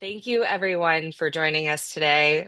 Thank you everyone for joining us today.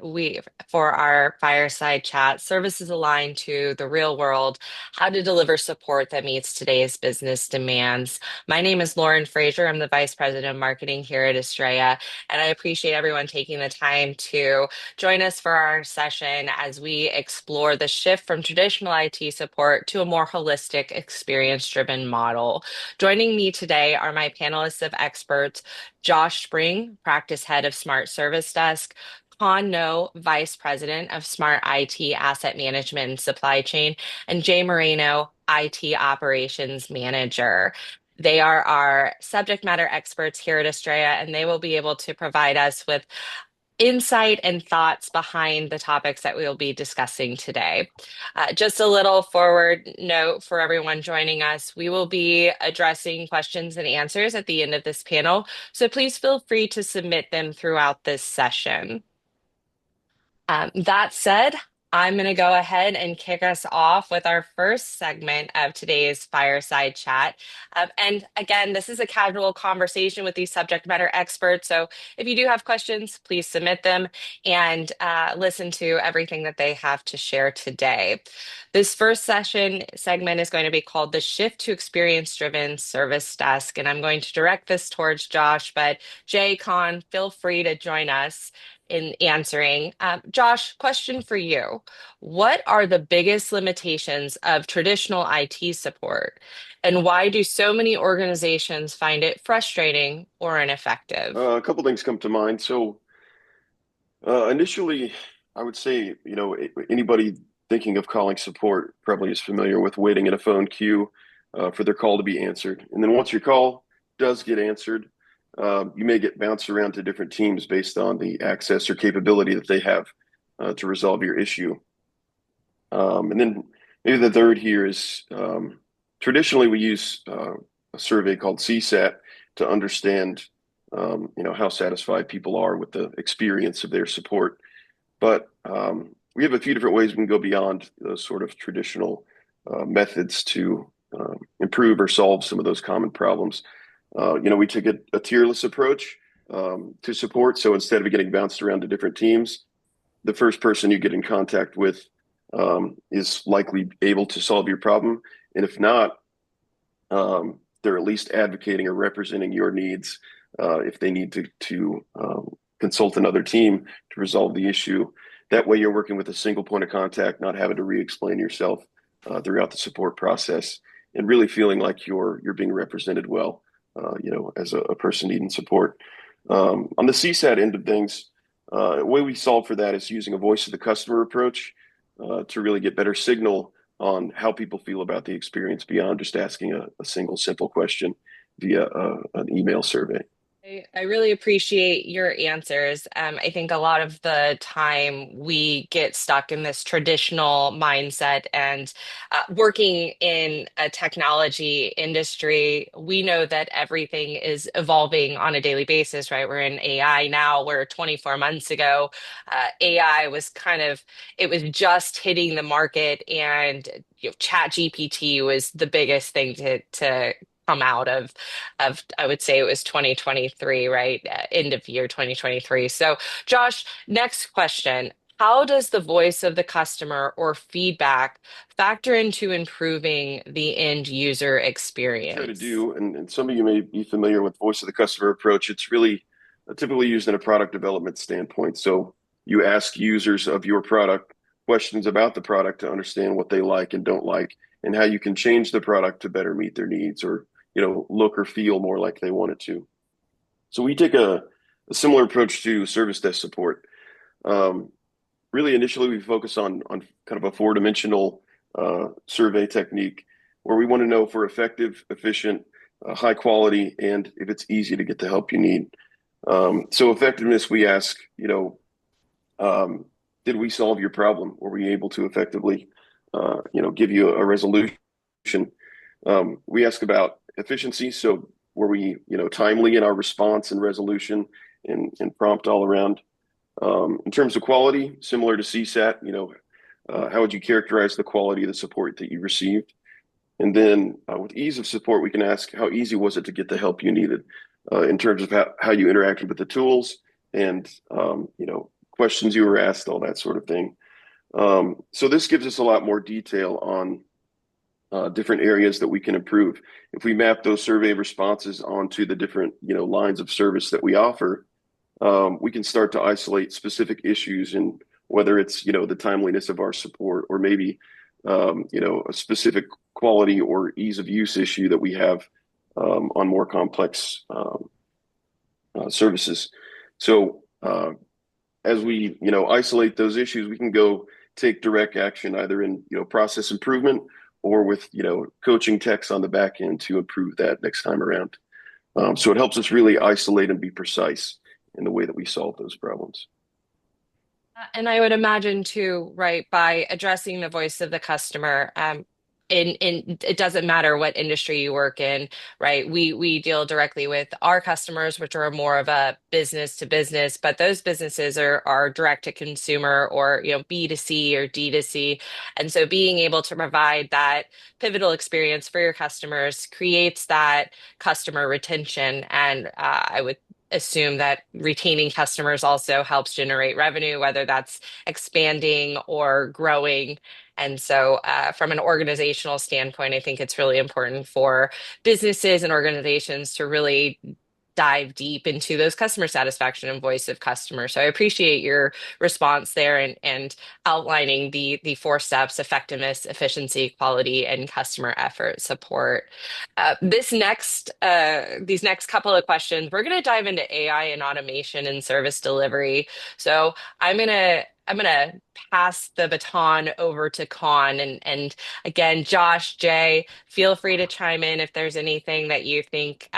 For our fireside chat, services aligned to the real world, how to deliver support that meets today's business demands. My name is Lauren Frazier. I'm the Vice President of Marketing here at Astreya, and I appreciate everyone taking the time to join us for our session as we explore the shift from traditional IT support to a more holistic, experience-driven model. Joining me today are my panelists of experts. Josh Spring, Practice Head of Smart Service Desk, Con No, Vice President of Smart IT Asset Management and Supply Chain, and Jay Moreno, IT Operations Manager. They are our subject matter experts here at Astrea, and they will be able to provide us with insight and thoughts behind the topics that we will be discussing today. Just a little forward note for everyone joining us. We will be addressing questions and answers at the end of this panel, so please feel free to submit them throughout this session. That said, I'm going to go ahead and kick us off with our first segment of today's fireside chat. And again, this is a casual conversation with these subject matter experts. So if you do have questions, please submit them and listen to everything that they have to share today. This first session segment is going to be called the Shift to Experience Driven Service Desk. And I'm going to direct this towards Josh, but Jay, Con, feel free to join us in answering. Josh, question for you. What are the biggest limitations of traditional IT support? And why do so many organizations find it frustrating or ineffective? A couple things come to mind. Initially, I would say, anybody thinking of calling support probably is familiar with waiting in a phone queue for their call to be answered. And then once your call does get answered, you may get bounced around to different teams based on the access or capability that they have to resolve your issue. And then maybe the third here is traditionally we use a survey called CSAT to understand how satisfied people are with the experience of their support. But we have a few different ways we can go beyond those sort of traditional methods to improve or solve some of those common problems. We took a tierless approach to support. So instead of getting bounced around to different teams, the first person you get in contact with is likely able to solve your problem. And if not, they're at least advocating or representing your needs if they need to consult another team to resolve the issue. That way, you're working with a single point of contact, not having to re-explain yourself throughout the support process, and really feeling like you're being represented well, as a person needing support. On the CSAT end of things, the way we solve for that is using a voice of the customer approach to really get better signal on how people feel about the experience beyond just asking a single simple question via an email survey. I really appreciate your answers. I think a lot of the time we get stuck in this traditional mindset and working in a technology industry, we know that everything is evolving on a daily basis, right? We're in AI now, where 24 months ago, AI was it was just hitting the market and Chat GPT was the biggest thing to come out of I would say it was 2023, right? End of year 2023. So, Josh, next question. How does the voice of the customer or feedback factor into improving the end user Try to experience? do, and some of you may be familiar with voice of the customer approach. It's really typically used in a product development standpoint. So you ask users of your product questions about the product to understand what they like and don't like, and how you can change the product to better meet their needs or look or feel more like they want it to. So we take a similar approach to service desk support. Um, Really, initially, we focus on kind of a four-dimensional survey technique where we want to know if we're effective, efficient, high quality, and if it's easy to get the help you need. So effectiveness, we ask, um, did we solve your problem? Were we able to effectively, give you a resolution? We ask about efficiency. So were we, timely in our response and resolution and prompt all around? In terms of quality, similar to CSAT, how would you characterize the quality of the support that you received? And then with ease of support, we can ask how easy was it to get the help you needed in terms of how you interacted with the tools and questions you were asked, all that sort of thing. So this gives us a lot more detail on different areas that we can improve. If we map those survey responses onto the different lines of service that we offer, we can start to isolate specific issues, and whether it's the timeliness of our support, or maybe a specific quality or ease of use issue that we have on more complex services. So as we isolate those issues, we can go take direct action either in process improvement, or with coaching techs on the back end to improve that next time around. So it helps us really isolate and be precise in the way that we solve those problems. And I would imagine too, right, by addressing the voice of the customer, in it doesn't matter what industry you work in, right? We deal directly with our customers, which are more of a business to business, but those businesses are direct to consumer, or B2C or D2C. And so being able to provide that pivotal experience for your customers creates that customer retention. And I would assume that retaining customers also helps generate revenue, whether that's expanding or growing. And so, from an organizational standpoint, I think it's really important for businesses and organizations to really dive deep into those customer satisfaction and voice of customer. So I appreciate your response there, and outlining the four steps: effectiveness, efficiency, quality, and customer effort support. These next couple of questions, we're going to dive into AI and automation and service delivery. So I'm gonna pass the baton over to Con, and again, Josh, Jay, feel free to chime in if there's anything that you think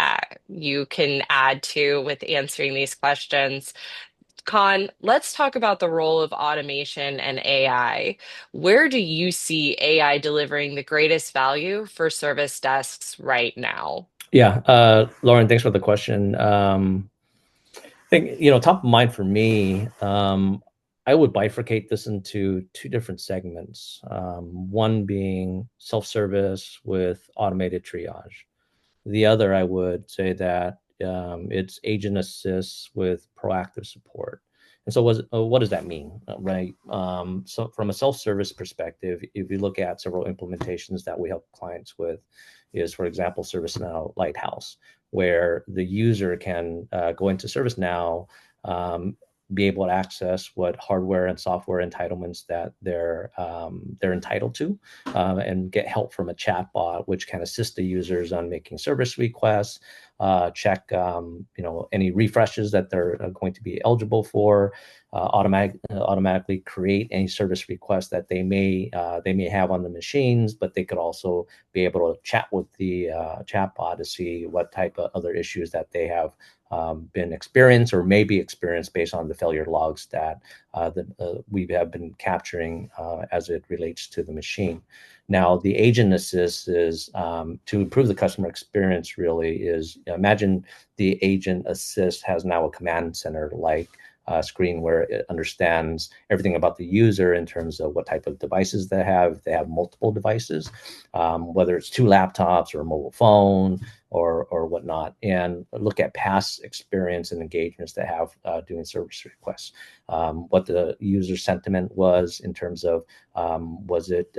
you can add to with answering these questions. Con, let's talk about the role of automation and AI. Where do you see AI delivering the greatest value for service desks right now? Yeah, Lauren, thanks for the question. I think, top of mind for me, I would bifurcate this into two different segments. One being self-service with automated triage. The other, I would say that it's agent assist with proactive support. And so what does that mean, right? So from a self-service perspective, if you look at several implementations that we help clients with, is, for example, ServiceNow Lighthouse, where the user can go into ServiceNow, be able to access what hardware and software entitlements that they're entitled to, and get help from a chatbot, which can assist the users on making service requests, check any refreshes that they're going to be eligible for, automatically create any service requests that they may have on the machines, but they could also be able to chat with the chatbot to see what type of other issues that they have been experienced or may be experienced based on the failure logs that we have been capturing as it relates to the machine. Now, the agent assist is to improve the customer experience. Really, is imagine the agent assist has now a command center like screen where it understands everything about the user in terms of what type of devices they have. If they have multiple devices, whether it's two laptops or a mobile phone or whatnot, and look at past experience and engagements they have doing service requests. What the user sentiment was in terms of was it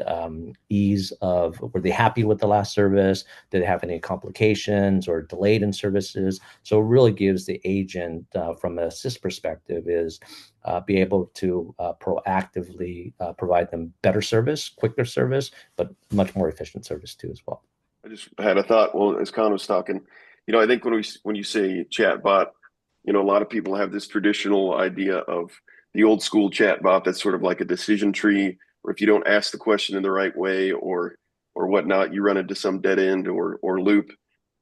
ease of, were they happy with the last service? Did they have any complications or delayed in services? So it really gives the agent, from an assist perspective, is be able to proactively provide them better service, quicker service, but much more efficient service too as well. I just had a thought. Well, as Con was talking, I think when you say chatbot, a lot of people have this traditional idea of the old school chatbot that's sort of like a decision tree, or if you don't ask the question in the right way, or whatnot, you run into some dead end or loop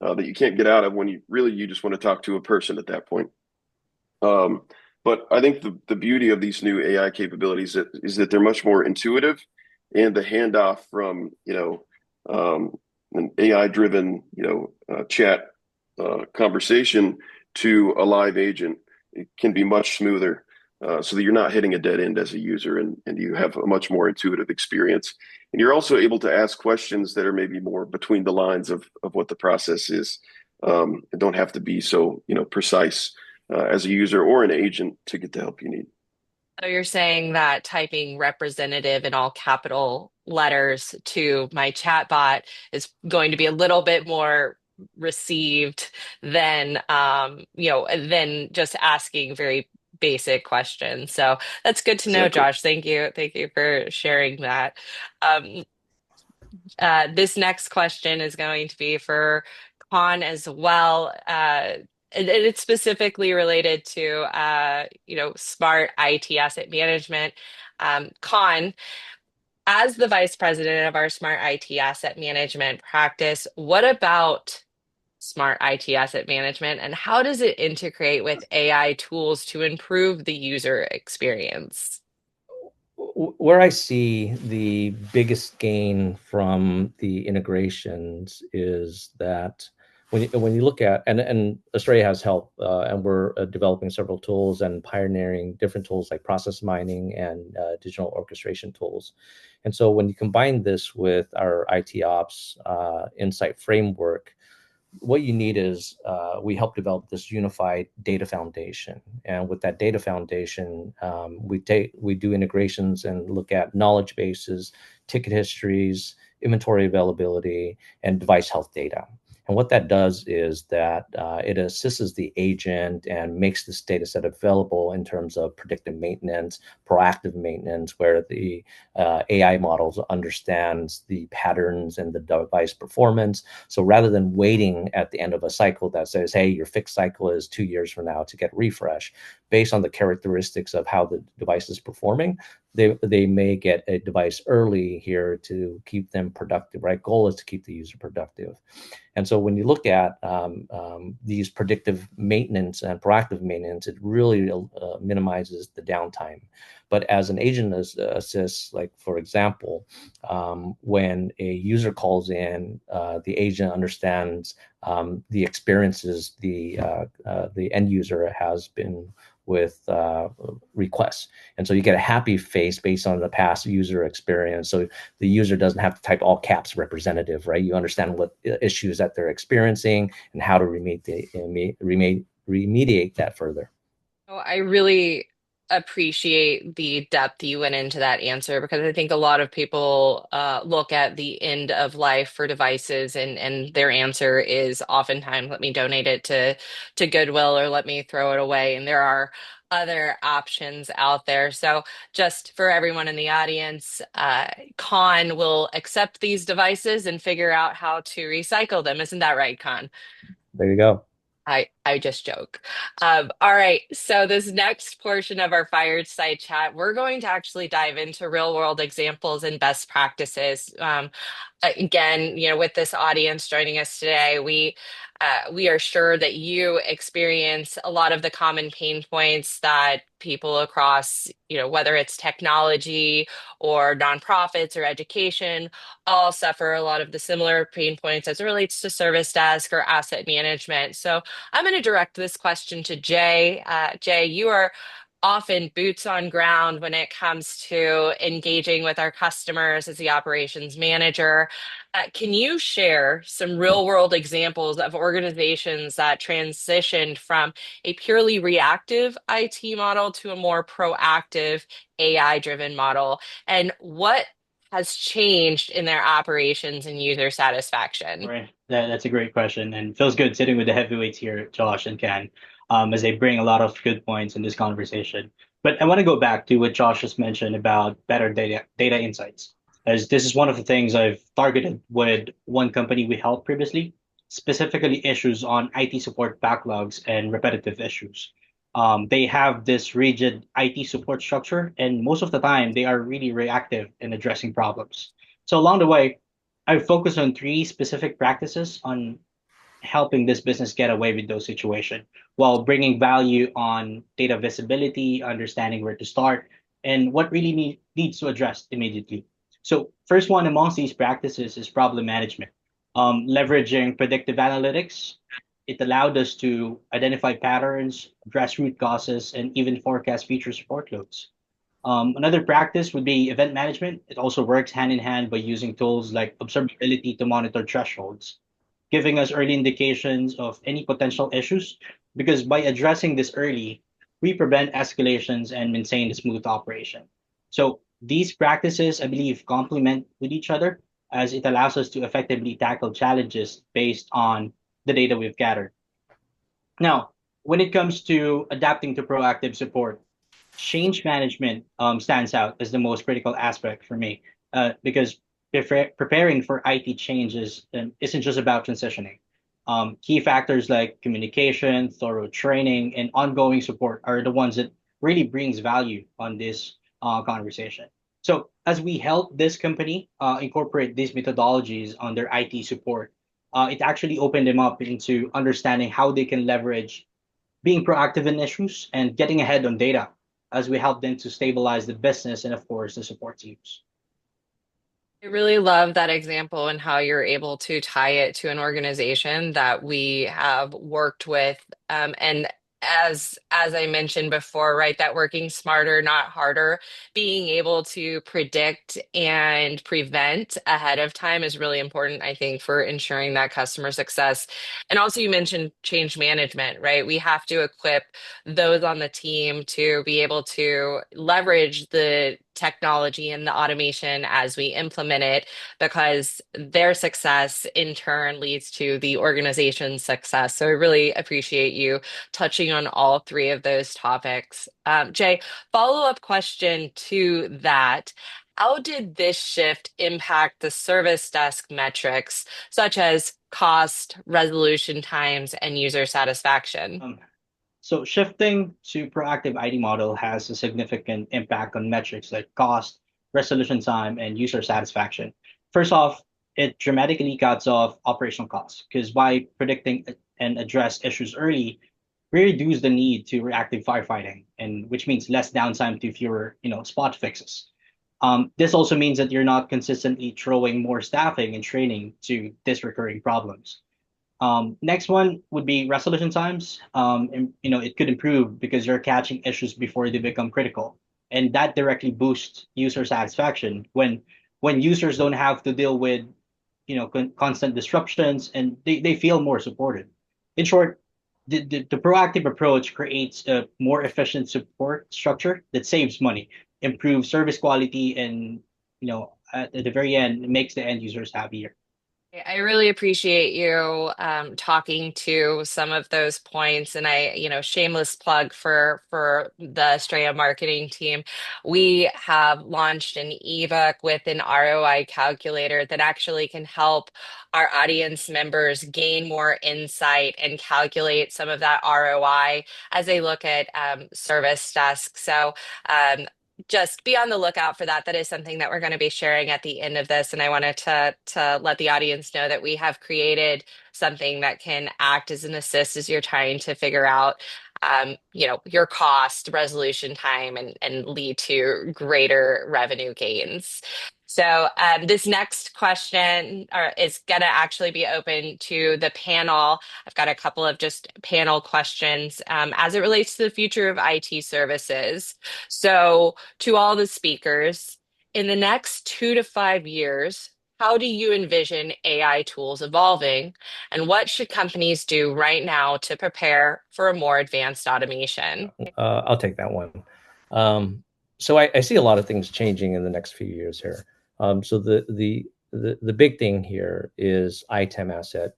that you can't get out of when you just want to talk to a person at that point. But I think the beauty of these new AI capabilities is that they're much more intuitive, and the handoff from an AI-driven chat conversation to a live agent, it can be much smoother, so that you're not hitting a dead end as a user, and you have a much more intuitive experience. And you're also able to ask questions that are maybe more between the lines of what the process is. It don't have to be so precise. as a user or an agent to get the help you need. So you're saying that typing representative in all capital letters to my chatbot is going to be a little bit more received than than just asking very basic questions. So that's good to know, Exactly. Josh. Thank you. Thank you for sharing that. Um, this next question is going to be for Khan as well. It's specifically related to smart IT asset management. Khan, as the vice president of our smart IT asset management practice, what about smart IT asset management and how does it integrate with AI tools to improve the user experience? Where I see the biggest gain from the integrations is that when you look at and Astreya has help and we're developing several tools and pioneering different tools like process mining and digital orchestration tools. And so when you combine this with our IT ops insight framework, what you need is we help develop this unified data foundation, and with that data foundation, we do integrations and look at knowledge bases, ticket histories, inventory availability, and device health data. And what that does is that it assists the agent and makes this data set available in terms of predictive maintenance, proactive maintenance, where the AI models understands the patterns and the device performance. So rather than waiting at the end of a cycle that says, hey, your fixed cycle is 2 years from now to get refresh, based on the characteristics of how the device is performing, they may get a device early here to keep them productive, right? Goal is to keep the user productive. And so when you look at these predictive maintenance and proactive maintenance, it really minimizes the downtime. But as an agent assist, like for example, when a user calls in, the agent understands the experiences the end user has been with requests. And so you get a happy face based on the past user experience. So the user doesn't have to type all caps representative, right? You understand what issues that they're experiencing and how to remediate that further. Oh, I really appreciate the depth you went into that answer because I think a lot of people look at the end of life for devices and their answer is oftentimes let me donate it to Goodwill or let me throw it away. And there are other options out there. So just for everyone in the audience, Khan will accept these devices and figure out how to recycle them. Isn't that right, Khan? There you go. I just joke. All right. So this next portion of our fireside chat, we're going to actually dive into real world examples and best practices. Again, with this audience joining us today, we are sure that you experience a lot of the common pain points that people across, whether it's technology or nonprofits or education, all suffer a lot of the similar pain points as it relates to service desk or asset management. So I'm going to direct this question to Jay. Jay, you are often boots on ground when it comes to engaging with our customers as the operations manager. Can you share some real world examples of organizations that transitioned from a purely reactive IT model to a more proactive AI driven model? And what has changed in their operations and user satisfaction? Right. That's a great question, and feels good sitting with the heavyweights here, Josh and Ken, as they bring a lot of good points in this conversation. But I want to go back to what Josh just mentioned about better data insights, as this is one of the things I've targeted with one company we helped previously, specifically issues on IT support backlogs and repetitive issues. They have this rigid IT support structure, and most of the time they are really reactive in addressing problems. So along the way, I focus on three specific practices on helping this business get away with those situations while bringing value on data visibility, understanding where to start, and what really needs to address immediately. So, first one amongst these practices is problem management. Leveraging predictive analytics, it allowed us to identify patterns, address root causes, and even forecast future support loads. Another practice would be event management. It also works hand in hand by using tools like observability to monitor thresholds, giving us early indications of any potential issues because by addressing this early, we prevent escalations and maintain a smooth operation. So these practices, I believe, complement with each other as it allows us to effectively tackle challenges based on the data we've gathered. Now, when it comes to adapting to proactive support, change management stands out as the most critical aspect for me because preparing for IT changes isn't just about transitioning. Key factors like communication, thorough training, and ongoing support are the ones that really brings value on this conversation. So as we help this company incorporate these methodologies on their IT support, it actually opened them up into understanding how they can leverage being proactive in issues and getting ahead on data as we help them to stabilize the business and, of course, the support teams. I really love that example and how you're able to tie it to an organization that we have worked with. And as I mentioned before, right, that working smarter, not harder, being able to predict and prevent ahead of time is really important, I think, for ensuring that customer success. And also you mentioned change management, right? We have to equip those on the team to be able to leverage the technology and the automation as we implement it because their success in turn leads to the organization's success. So I really appreciate you touching on all three of those topics. Jay, follow-up question to that. How did this shift impact the service desk metrics, such as cost, resolution times, and user satisfaction? Um, so shifting to proactive ID model has a significant impact on metrics like cost, resolution time, and user satisfaction. First off, it dramatically cuts off operational costs because by predicting and address issues early, we reduce the need to reactive firefighting, and which means less downtime to fewer, spot fixes. This also means that you're not consistently throwing more staffing and training to these recurring problems. Next one would be resolution times. And, it could improve because you're catching issues before they become critical, and that directly boosts user satisfaction when users don't have to deal with, constant disruptions and they feel more supported. In short, the proactive approach creates a more efficient support structure that saves money, improves service quality, and at the very end, makes the end users happier. I really appreciate you talking to some of those points, and shameless plug for the Astreya marketing team. We have launched an ebook with an ROI calculator that actually can help our audience members gain more insight and calculate some of that ROI as they look at service desk. So just be on the lookout for that. That is something that we're going to be sharing at the end of this. And I wanted to let the audience know that we have created something that can act as an assist as you're trying to figure out your cost, resolution time, and lead to greater revenue gains. So this next question is going to actually be open to the panel. I've got a couple of just panel questions as it relates to the future of IT services. So to all the speakers, in the next 2 to 5 years, how do you envision AI tools evolving? And what should companies do right now to prepare for a more advanced automation? I'll take that one. So I see a lot of things changing in the next few years here. So the big thing here is ITAM asset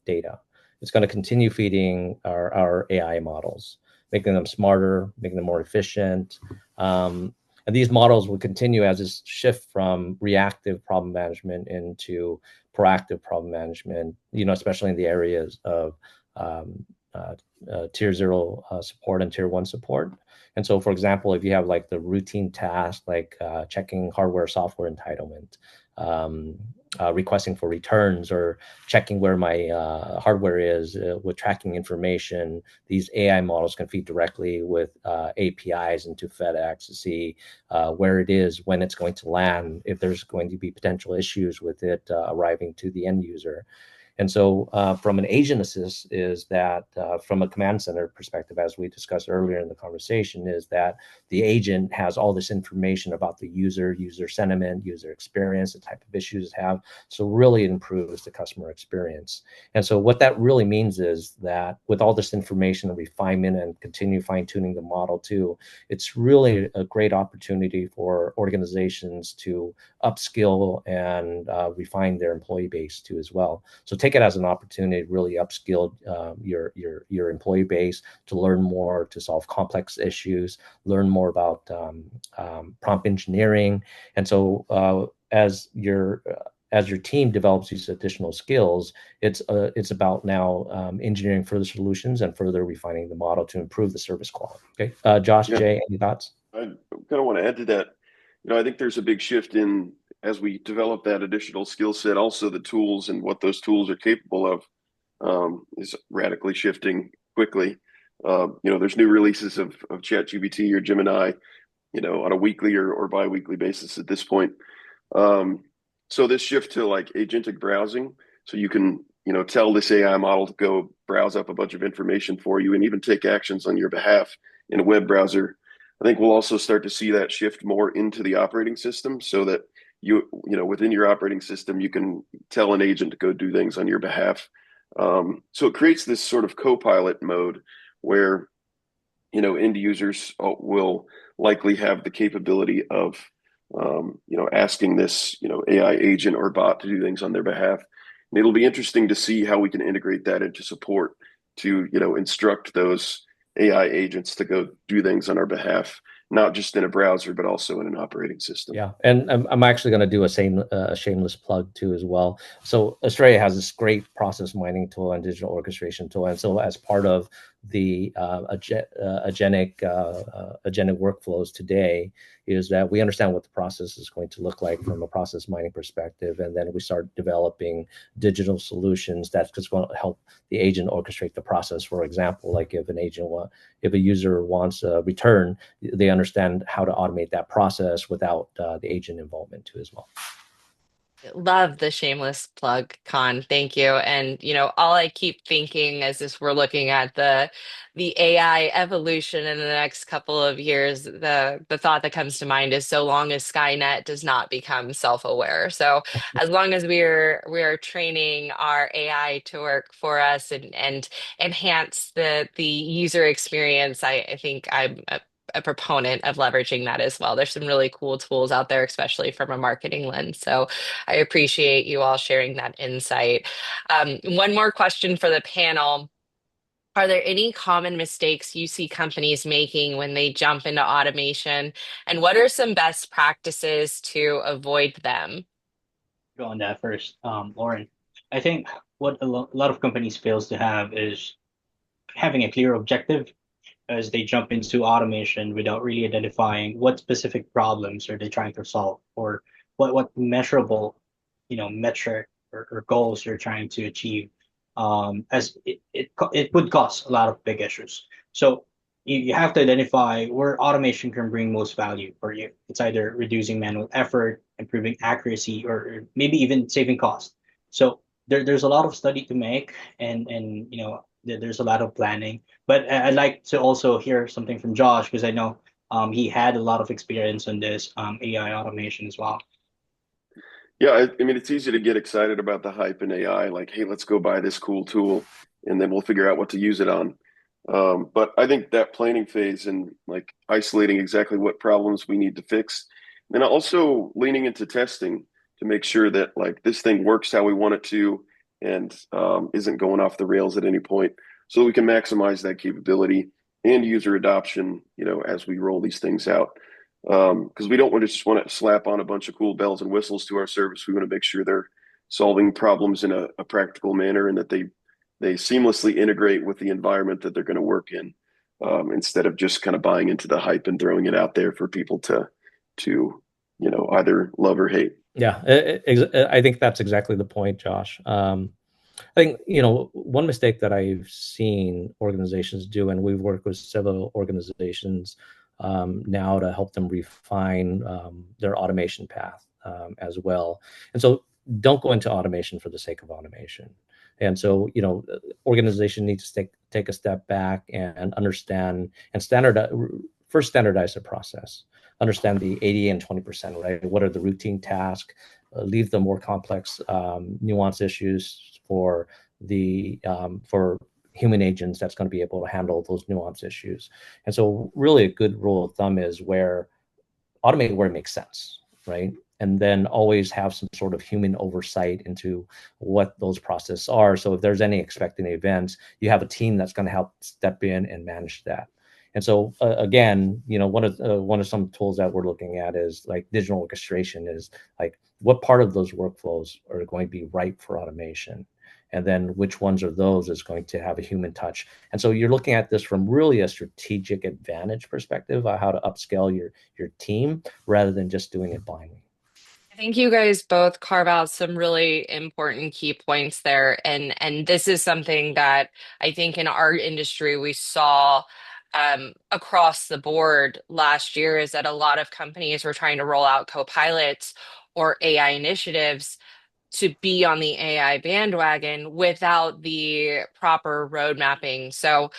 data. It's going to continue feeding our AI models, making them smarter, making them more efficient. And these models will continue as this shift from reactive problem management into proactive problem management, especially in the areas of tier zero support and tier one support. And so, for example, if you have like the routine task, like checking hardware, software entitlement, requesting for returns, or checking where my hardware is with tracking information, these AI models can feed directly with APIs into FedEx to see where it is, when it's going to land, if there's going to be potential issues with it arriving to the end user. And so from an agent assist is that from a command center perspective, as we discussed earlier in the conversation, is that the agent has all this information about the user sentiment, user experience, the type of issues it have. So really it improves the customer experience. And so what that really means is that with all this information and refinement and continue fine tuning the model too, it's really a great opportunity for organizations to upskill and refine their employee base too as well. So take it as an opportunity to really upskill your employee base to learn more, to solve complex issues, learn more about prompt engineering. And so as your team develops these additional skills, it's about now engineering further solutions and further refining the model to improve the service quality. Okay, Josh, Yeah, Jay, any thoughts? I kind of want to add to that. I think there's a big shift in as we develop that additional skill set. Also, the tools and what those tools are capable of is radically shifting quickly. There's new releases of ChatGPT or Gemini, on a weekly or bi-weekly basis at this point. So this shift to like agentic browsing, so you can, tell this AI model to go browse up a bunch of information for you and even take actions on your behalf in a web browser. I think we'll also start to see that shift more into the operating system so that within your operating system, you can tell an agent to go do things on your behalf. So it creates this sort of co-pilot mode where, end users will likely have the capability of, asking this, AI agent or bot to do things on their behalf. And it'll be interesting to see how we can integrate that into support to, instruct those AI agents to go do things on our behalf, not just in a browser, but also in an operating system. Yeah, and I'm actually going to do a shameless plug too as well. So Astreya has this great process mining tool and digital orchestration tool, and so as part of the agentic workflows today is that we understand what the process is going to look like from a process mining perspective, and then we start developing digital solutions that's just going to help the agent orchestrate the process. For example, like if a user wants a return, they understand how to automate that process without the agent involvement too as well. Love the shameless plug, Con. Thank you. And all I keep thinking as we're looking at the AI evolution in the next couple of years, the thought that comes to mind is so long as Skynet does not become self-aware. So as long as we are training our AI to work for us and enhance the user experience, I think I'm a proponent of leveraging that as well. There's some really cool tools out there, especially from a marketing lens. So I appreciate you all sharing that insight. One more question for the panel. Are there any common mistakes you see companies making when they jump into automation? And what are some best practices to avoid them? Go on that first, Lauren. I think what a lot of companies fails to have is having a clear objective as they jump into automation without really identifying what specific problems are they trying to solve or what measurable, metric or goals you're trying to achieve. As it would cause a lot of big issues. So you have to identify where automation can bring most value for you. It's either reducing manual effort, improving accuracy, or maybe even saving cost. So there's a lot of study to make, and there's a lot of planning. But I'd like to also hear something from Josh because I know he had a lot of experience on this AI automation as well. Yeah, I mean, it's easy to get excited about the hype in AI, like, hey, let's go buy this cool tool, and then we'll figure out what to use it on. But I think that planning phase and like isolating exactly what problems we need to fix, and also leaning into testing to make sure that like this thing works how we want it to and isn't going off the rails at any point, so we can maximize that capability and user adoption, as we roll these things out. Because we don't just want to slap on a bunch of cool bells and whistles to our service. We want to make sure they're solving problems in a practical manner and that they seamlessly integrate with the environment that they're going to work in, instead of just kind of buying into the hype and throwing it out there for people to either love or hate. Yeah, I think that's exactly the point, Josh. I think, one mistake that I've seen organizations do, and we've worked with several organizations now to help them refine their automation path as well. And so don't go into automation for the sake of automation. And so, organization needs to take a step back and understand and standardize the process. Understand the 80 and 20%, right? What are the routine tasks? Leave the more complex, nuance issues for human agents that's going to be able to handle those nuance issues. And so, really, a good rule of thumb is automate where it makes sense, right? And then always have some sort of human oversight into what those processes are. So if there's any expected events, you have a team that's going to help step in and manage that. And so again, one of some tools that we're looking at is like digital orchestration, is like what part of those workflows are going to be ripe for automation, and then which ones of those is going to have a human touch. And so you're looking at this from really a strategic advantage perspective of how to upscale your team rather than just doing it blindly. I think you guys both carve out some really important key points there. And this is something that I think in our industry we saw across the board last year, is that a lot of companies were trying to roll out co-pilots or AI initiatives to be on the AI bandwagon without the proper road mapping. So,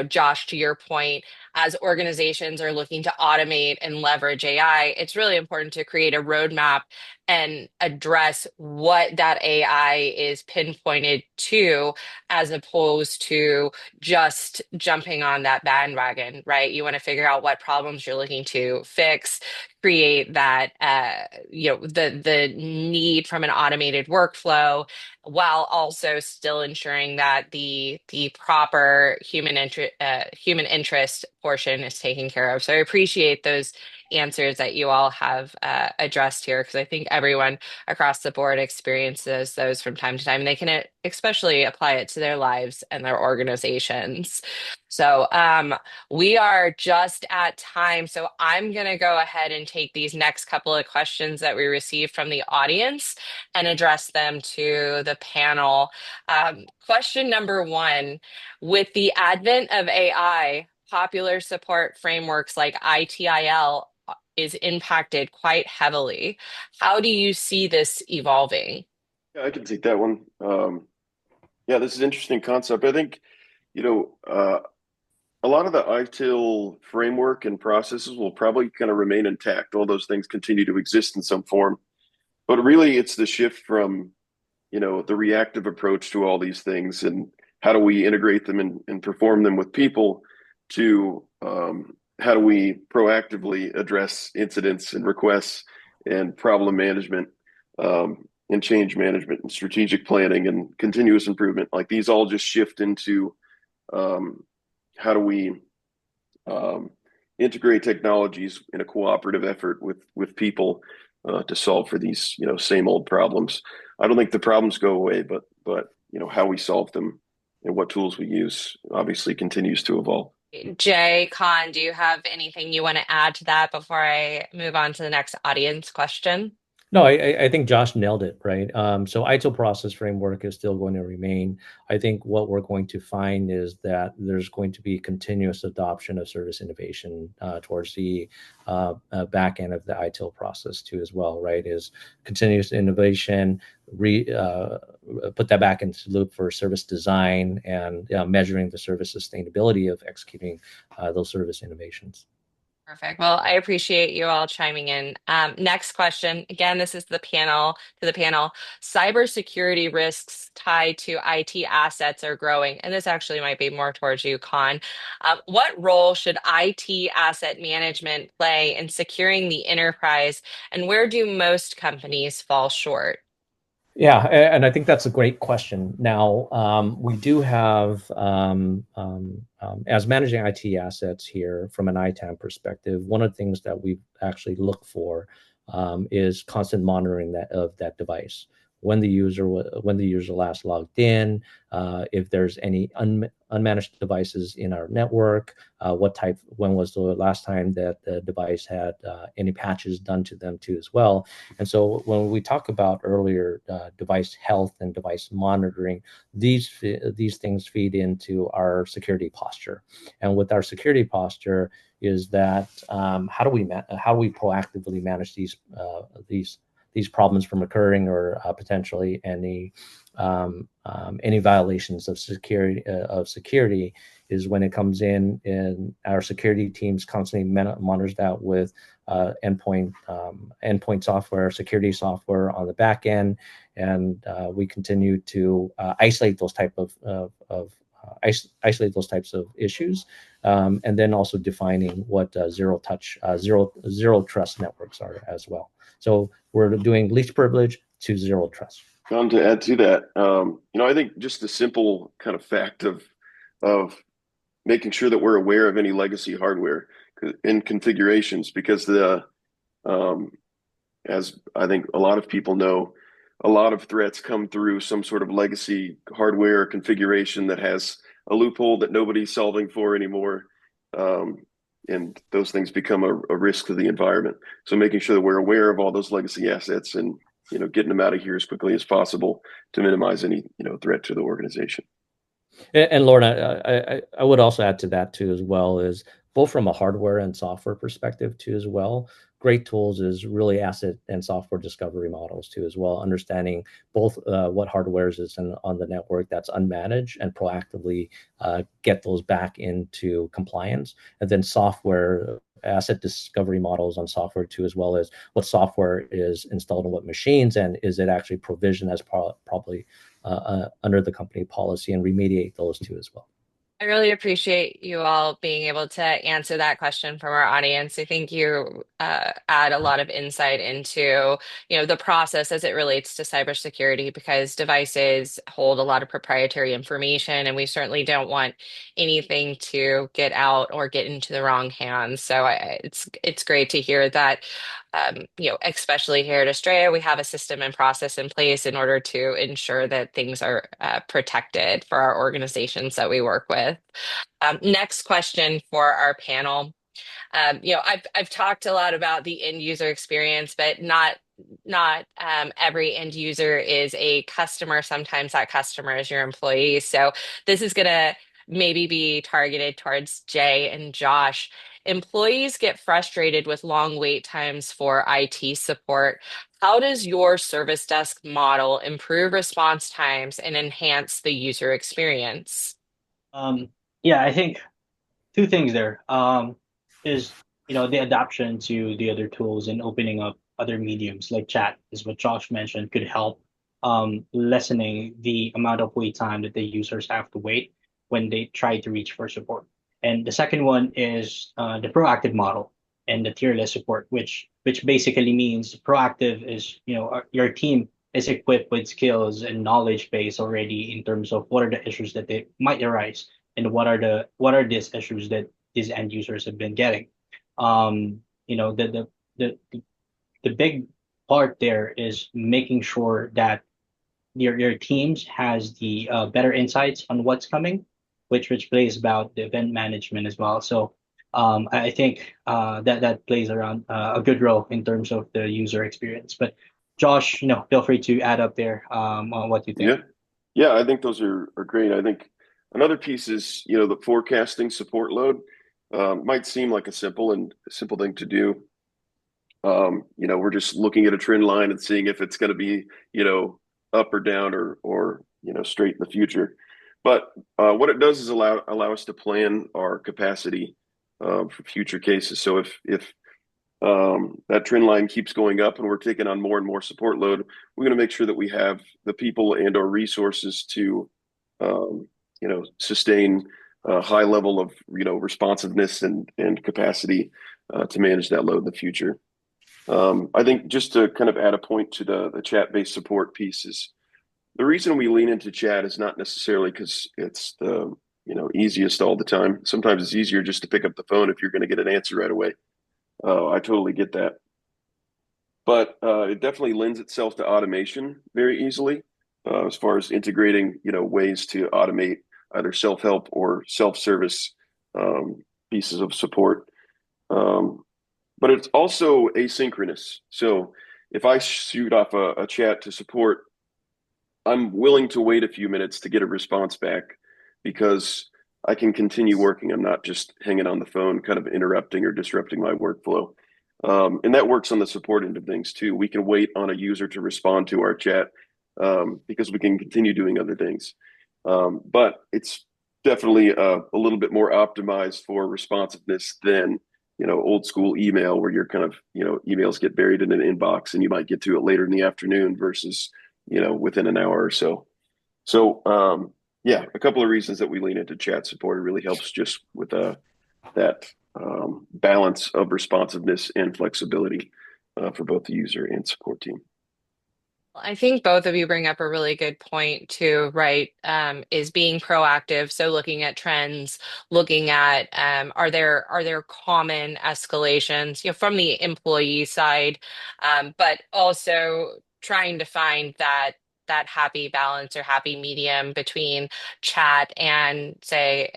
Josh, to your point, as organizations are looking to automate and leverage AI, it's really important to create a roadmap and address what that AI is pinpointed to, as opposed to just jumping on that bandwagon, right? You want to figure out what problems you're looking to fix, create that the need from an automated workflow, while also still ensuring that the proper human interest portion is taken care of. So I appreciate those answers that you all have addressed here, because I think everyone across the board experiences those from time to time. They can especially apply it to their lives and their organizations. So we are just at time. So I'm going to go ahead and take these next couple of questions that we received from the audience and address them to the panel. Question number one: with the advent of AI, popular support frameworks like ITIL is impacted quite heavily. How do you see this evolving? Yeah, I can take that one. Yeah, this is an interesting concept. I think, a lot of the ITIL framework and processes will probably kind of remain intact. All those things continue to exist in some form. But really, it's the shift from, the reactive approach to all these things and how do we integrate them and perform them with people, to how do we proactively address incidents and requests and problem management, and change management and strategic planning and continuous improvement. Like, these all just shift into how do we integrate technologies in a cooperative effort with people to solve for these same old problems. I don't think the problems go away, but how we solve them and what tools we use obviously continues to evolve. Jay, Khan, do you have anything you want to add to that before I move on to the next audience question? No, I think Josh nailed it, right? So ITIL process framework is still going to remain. I think what we're going to find is that there's going to be continuous adoption of service innovation towards the back end of the ITIL process too, as well, right? Is continuous innovation, put that back into the loop for service design and measuring the service sustainability of executing those service innovations. Perfect. Well, I appreciate you all chiming in. Next question. Again, this is the panel. Cybersecurity risks tied to IT assets are growing, and this actually might be more towards you, Khan. What role should IT asset management play in securing the enterprise, and where do most companies fall short? Yeah, and I think that's a great question. Now, we do have, as managing IT assets here from an ITAM perspective, one of the things that we actually look for is constant monitoring of that device. When the user last logged in, if there's any unmanaged devices in our network, when was the last time that the device had any patches done to them too as well. And so when we talk about earlier device health and device monitoring, these things feed into our security posture. And with our security posture is that how do we proactively manage these these problems from occurring, or potentially any violations of security is when it comes in, and our security teams constantly monitors that with endpoint software, security software on the back end, and we continue to isolate those types of issues, and then also defining what zero trust networks are as well. So we're doing least privilege to zero trust. To add to that, I think just the simple kind of fact of making sure that we're aware of any legacy hardware and configurations, because as I think a lot of people know, a lot of threats come through some sort of legacy hardware configuration that has a loophole that nobody's solving for anymore. And those things become a risk to the environment. So making sure that we're aware of all those legacy assets and getting them out of here as quickly as possible to minimize any threat to the organization. And Lauren, I would also add to that too as well, is both from a hardware and software perspective too as well. Great tools is really asset and software discovery models too as well, understanding both what hardware is on the network that's unmanaged and proactively get those back into compliance, and then software asset discovery models on software too, as well as what software is installed on what machines, and is it actually provisioned as probably under the company policy, and remediate those too as well. I really appreciate you all being able to answer that question from our audience. I think you add a lot of insight into, the process as it relates to cybersecurity, because devices hold a lot of proprietary information, and we certainly don't want anything to get out or get into the wrong hands. So it's great to hear that. Especially here at Astreya, we have a system and process in place in order to ensure that things are protected for our organizations that we work with. Next question for our panel. I've talked a lot about the end user experience, but not every end user is a customer. Sometimes that customer is your employee. So this is going to maybe be targeted towards Jay and Josh. Employees get frustrated with long wait times for IT support. How does your service desk model improve response times and enhance the user experience? Um, yeah, I think two things there. Is the adaptation to the other tools and opening up other mediums like chat is what Josh mentioned could help lessening the amount of wait time that the users have to wait when they try to reach for support. And the second one is the proactive model and the tierless support, which basically means proactive is your team is equipped with skills and knowledge base already in terms of what are the issues that they might arise, and what are these issues that these end users have been getting. Um, you know, the the big part there is making sure that your teams has the better insights on what's coming, which plays about the event management as well. So I think that plays around a good role in terms of the user experience. But Josh, feel free to add up there on what you think. Yeah. Yeah, I think those are great. I think another piece is, the forecasting support load. Might seem like a simple thing to do. We're just looking at a trend line and seeing if it's going to be, up or down or straight in the future. But what it does is allow us to plan our capacity for future cases. So if that trend line keeps going up and we're taking on more and more support load, we're going to make sure that we have the people and our resources to sustain a high level of responsiveness and capacity to manage that load in the future. I think just to kind of add a point to the chat-based support pieces, the reason we lean into chat is not necessarily because it's the easiest all the time. Sometimes it's easier just to pick up the phone if you're going to get an answer right away. I totally get that. But it definitely lends itself to automation very easily, as far as integrating, ways to automate either self-help or self-service pieces of support. But it's also asynchronous. So if I shoot off a chat to support, I'm willing to wait a few minutes to get a response back because I can continue working. I'm not just hanging on the phone, kind of interrupting or disrupting my workflow. And that works on the support end of things too. We can wait on a user to respond to our chat because we can continue doing other things. But it's definitely a little bit more optimized for responsiveness than old school email, where you're kind of emails get buried in an inbox and you might get to it later in the afternoon versus within an hour or so. So yeah, a couple of reasons that we lean into chat support. It really helps just with that balance of responsiveness and flexibility for both the user and support team. I think both of you bring up a really good point too, right? Is being proactive. So looking at trends, looking at are there common escalations, from the employee side, but also trying to find that happy balance or happy medium between chat and say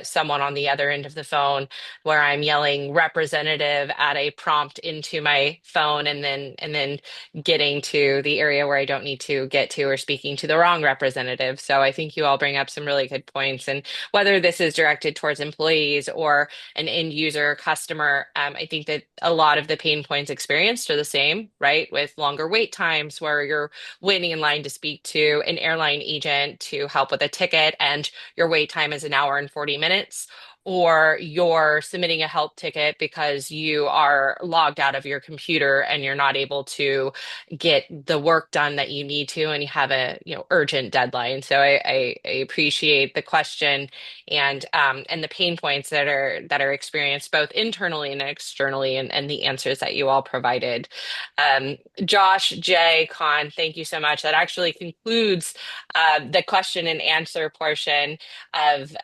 someone on the other end of the phone where I'm yelling representative at a prompt into my phone and then getting to the area where I don't need to get to or speaking to the wrong representative. So I think you all bring up some really good points. And whether this is directed towards employees or an end user customer, I think that a lot of the pain points experienced are the same, right? With longer wait times where you're waiting in line to speak to an airline agent to help with a ticket and your wait time is an hour and 40 minutes, or you're submitting a help ticket because you are logged out of your computer and you're not able to get the work done that you need to and you have a urgent deadline. So I appreciate the question and the pain points that are experienced both internally and externally and the answers that you all provided. Josh, Jay, Con, thank you so much. That actually concludes the question and answer portion of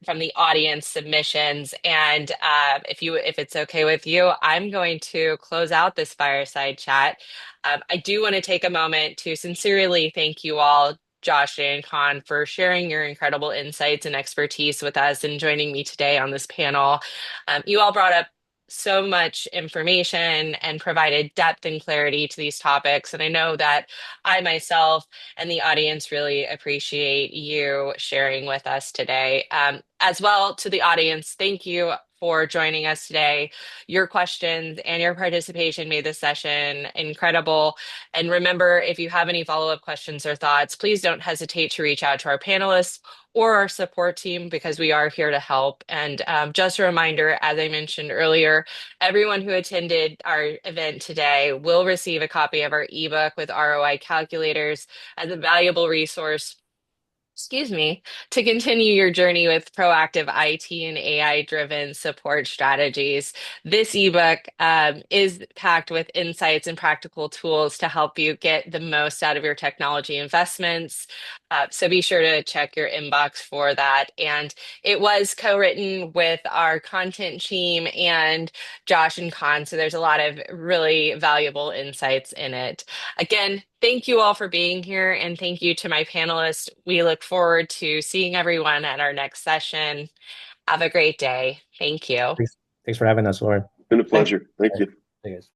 from the audience submissions. And if it's okay with you, I'm going to close out this fireside chat. I do want to take a moment to sincerely thank you all, Josh and Khan, for sharing your incredible insights and expertise with us and joining me today on this panel. You all brought up so much information and provided depth and clarity to these topics. And I know that I myself and the audience really appreciate you sharing with us today. As well to the audience, thank you for joining us today. Your questions and your participation made this session incredible. And remember, if you have any follow-up questions or thoughts, please don't hesitate to reach out to our panelists or our support team because we are here to help. And just a reminder, as I mentioned earlier, everyone who attended our event today will receive a copy of our ebook with ROI calculators as a valuable resource, excuse me, to continue your journey with proactive IT and AI-driven support strategies. This ebook is packed with insights and practical tools to help you get the most out of your technology investments. So be sure to check your inbox for that. And it was co-written with our content team and Josh and Con. So there's a lot of really valuable insights in it. Again, thank you all for being here, and thank you to my panelists. We look forward to seeing everyone at our next session. Have a great day. Thank you. Thanks for having us, Lauren. It's been a pleasure. Thank you. Thanks.